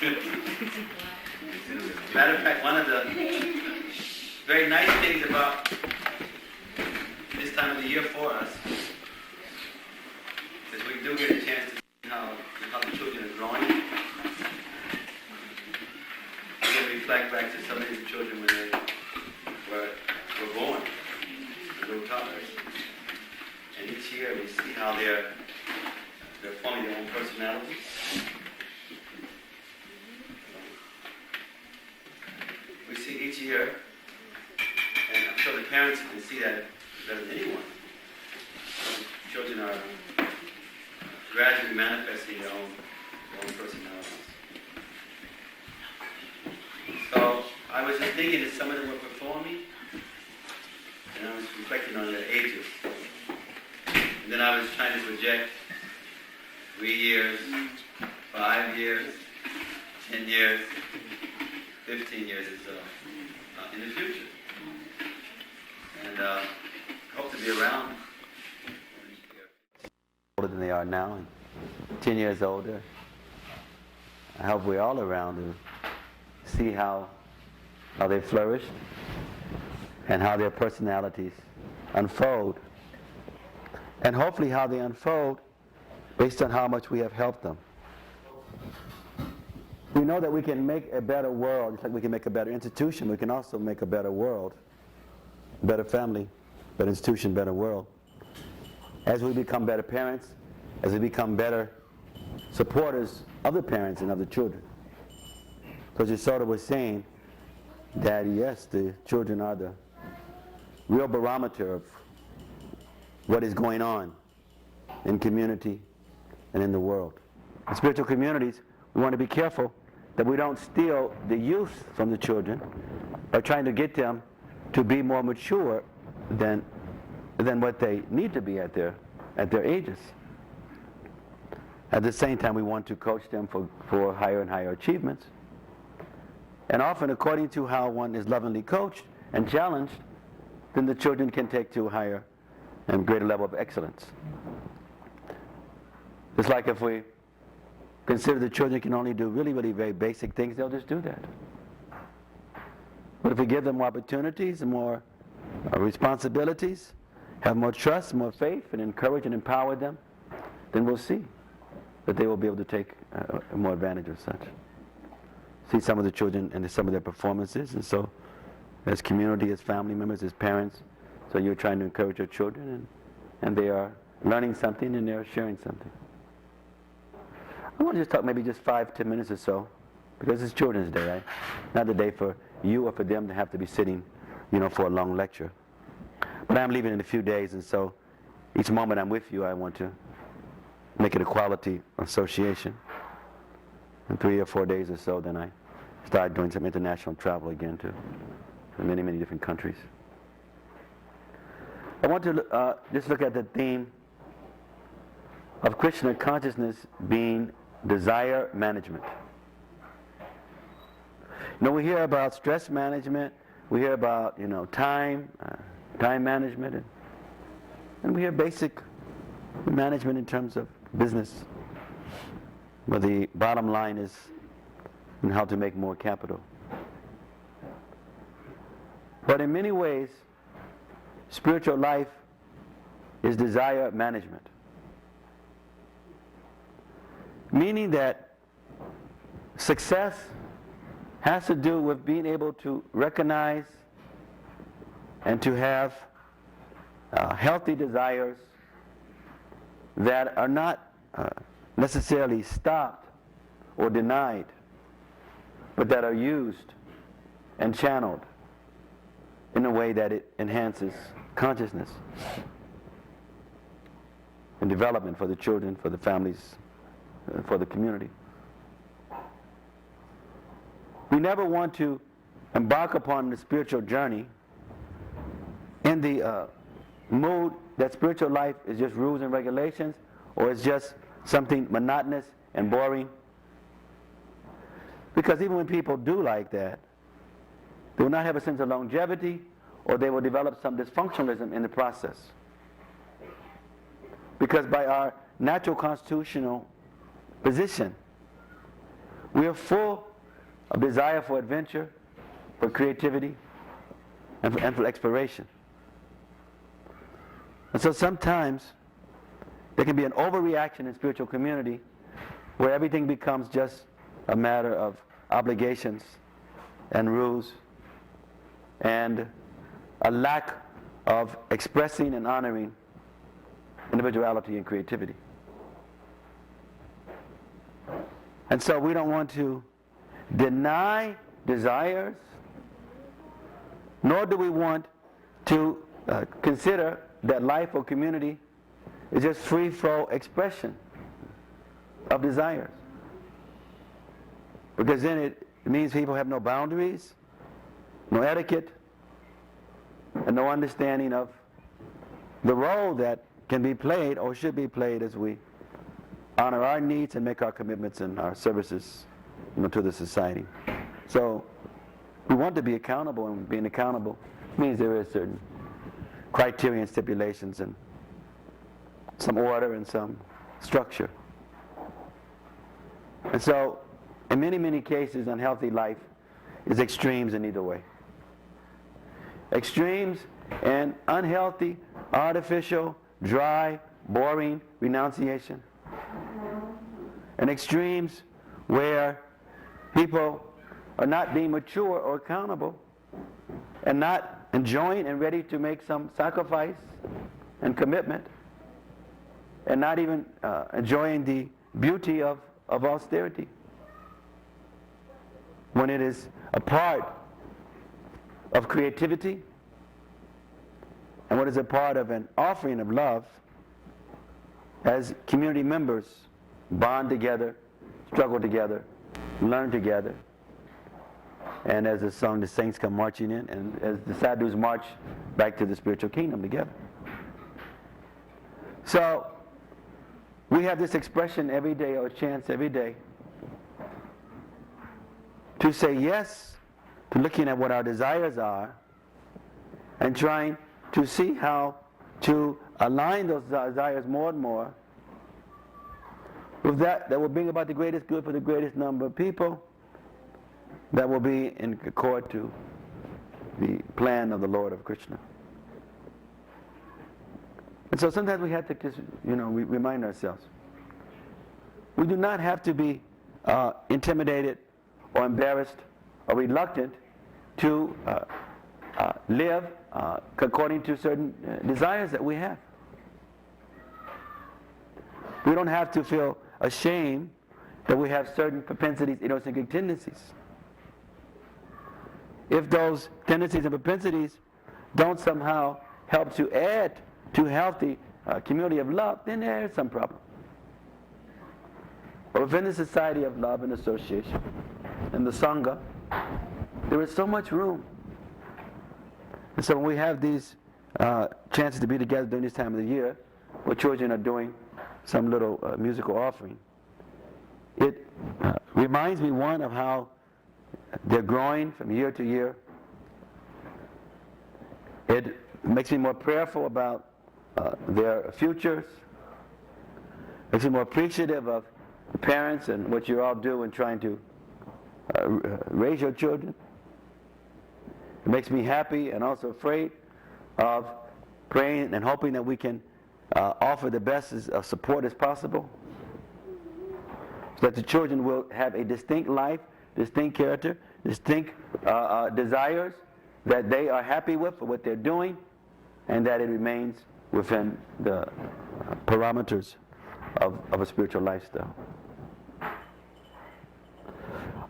Matter of fact, one of the very nice things about this time of the year for us is we do get a chance to see how the children are growing. We can reflect back to some of the children when they were born, little toddlers. And each year we see how they're forming their own personality. We see each year, and I'm sure the parents can see that better than anyone. Children are gradually manifesting their own personalities. So I was just thinking that some of them were performing, and I was reflecting on their ages. And then I was trying to project 3 years, 5 years, 10 years, 15 years or so in the future. And hope to be around older than they are now, and 10 years older. I hope we're all around to see how they flourish and how their personalities unfold. And hopefully how they unfold based on how much we have helped them. We know that we can make a better world, just like we can make a better institution, we can also make a better world, better family, better institution, better world. As we become better parents, as we become better supporters of the parents and of the children. Because Yashoda was saying that yes, the children are the real barometer of what is going on in community and in the world. In spiritual communities, we want to be careful that we don't steal the youth from the children by trying to get them to be more mature than what they need to be at their ages. At the same time, we want to coach them for higher and higher achievements. And often, according to how one is lovingly coached and challenged, then the children can take to a higher and greater level of excellence. It's like if we consider the children can only do really, really very basic things, they'll just do that. But if we give them more opportunities and more responsibilities, have more trust, more faith, and encourage and empower them, then we'll see that they will be able to take more advantage of such. See some of the children and some of their performances, and so as community, as family members, as parents, so you're trying to encourage your children, and they are learning something and they're sharing something. I want to just talk maybe just 5-10 minutes or so, because it's Children's Day, right? Not the day for you or for them to have to be sitting, for a long lecture. But I'm leaving in a few days, and so each moment I'm with you, I want to make it a quality association. In 3 or 4 days or so, then I start doing some international travel again to many, many different countries. I want to just look at the theme of Krishna consciousness being desire management. We hear about stress management, we hear about, time management, and we hear basic management in terms of business, where the bottom line is in how to make more capital. But in many ways, spiritual life is desire management. Meaning that success has to do with being able to recognize and to have healthy desires that are not necessarily stopped or denied, but that are used and channeled in a way that it enhances consciousness and development for the children, for the families, for the community. We never want to embark upon the spiritual journey in the mood that spiritual life is just rules and regulations, or it's just something monotonous and boring. Because even when people do like that, they will not have a sense of longevity, or they will develop some dysfunctionalism in the process. Because by our natural constitutional position, We are full of desire for adventure, for creativity, and for exploration. And so sometimes there can be an overreaction in spiritual community where everything becomes just a matter of obligations and rules and a lack of expressing and honoring individuality and creativity. And so we don't want to deny desires, nor do we want to consider that life or community is just free-flow expression of desires. Because then it means people have no boundaries, no etiquette, and no understanding of the role that can be played or should be played as we honor our needs and make our commitments and our services, to the society. So we want to be accountable, and being accountable means there is certain criteria and stipulations and some order and some structure. And so in many, many cases, unhealthy life is extremes in either way. Extremes and unhealthy, artificial, dry, boring renunciation. And extremes where people are not being mature or accountable and not enjoying and ready to make some sacrifice and commitment and not even enjoying the beauty of austerity when it is a part of creativity and what is a part of an offering of love as community members bond together, struggle together, learn together, and as the song, the saints come marching in, and as the sadhus march back to the spiritual kingdom together. So we have this expression every day, or a chance every day, to say yes to looking at what our desires are and trying to see how to align those desires more and more with that will bring about the greatest good for the greatest number of people, that will be in accord to the plan of the Lord of Krishna. And so sometimes we have to just, we remind ourselves. We do not have to be intimidated or embarrassed or reluctant to live according to certain desires that we have. We don't have to feel ashamed that we have certain propensities, idiosyncratic tendencies. If those tendencies and propensities don't somehow help to add to healthy community of love, then there is some problem. But within the society of love and association, and the Sangha, there is so much room. And so when we have these chances to be together during this time of the year, where children are doing some little musical offering, it reminds me, one, of how they're growing from year to year. It makes me more prayerful about their futures. Makes me more appreciative of the parents and what you all do in trying to raise your children. It makes me happy and also afraid of praying and hoping that we can offer the best of support as possible, so that the children will have a distinct life, distinct character, distinct desires that they are happy with for what they're doing, and that it remains within the parameters of a spiritual lifestyle.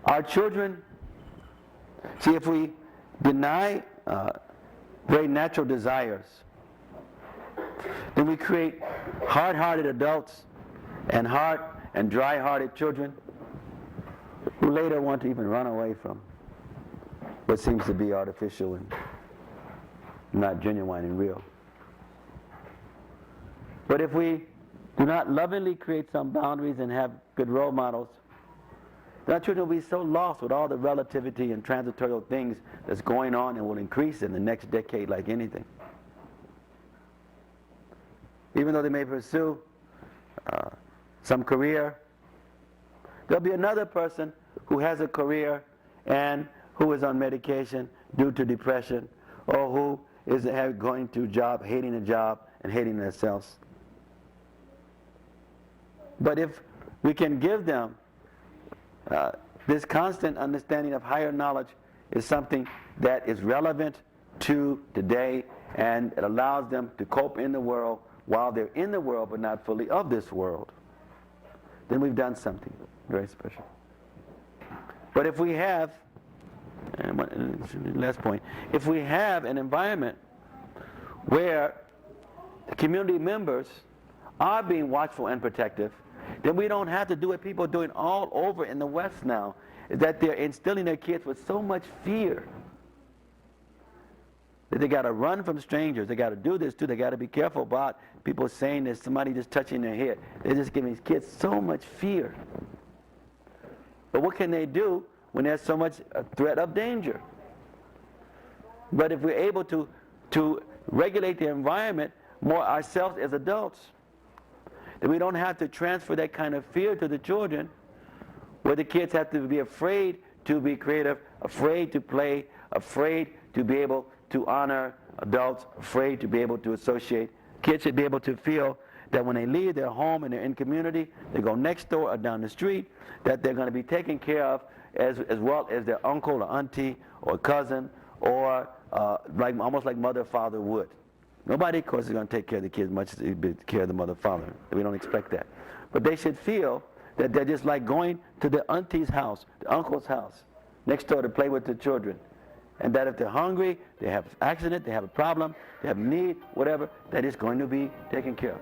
Our children, see, if we deny very natural desires, then we create hard-hearted adults and hard and dry-hearted children who later want to even run away from what seems to be artificial and not genuine and real. But if we do not lovingly create some boundaries and have good role models, then our children will be so lost with all the relativity and transitorial things that's going on and will increase in the next decade like anything. Even though they may pursue some career, there'll be another person who has a career and who is on medication due to depression, or who is going to a job, hating a job and hating themselves. But if we can give them this constant understanding of higher knowledge is something that is relevant to today, and it allows them to cope in the world while they're in the world but not fully of this world, then we've done something very special. But if we have, and last point, if we have an environment where the community members are being watchful and protective, then we don't have to do what people are doing all over in the West now, is that they're instilling their kids with so much fear that they got to run from strangers, they got to do this too, they got to be careful about people saying there's somebody just touching their head. They're just giving these kids so much fear. But what can they do when there's so much threat of danger? But if we're able to regulate the environment more ourselves as adults, then we don't have to transfer that kind of fear to the children, where the kids have to be afraid to be creative, afraid to play, afraid to be able to honor adults, afraid to be able to associate. Kids should be able to feel that when they leave their home and they're in community, they go next door or down the street, that they're going to be taken care of as well as their uncle or auntie or cousin, or almost like mother or father would. Nobody, of course, is going to take care of the kids much as they take care of the mother or father. We don't expect that. But they should feel that they're just like going to the auntie's house, the uncle's house, next door to play with the children. And that if they're hungry, they have an accident, they have a problem, they have a need, whatever, that is going to be taken care of.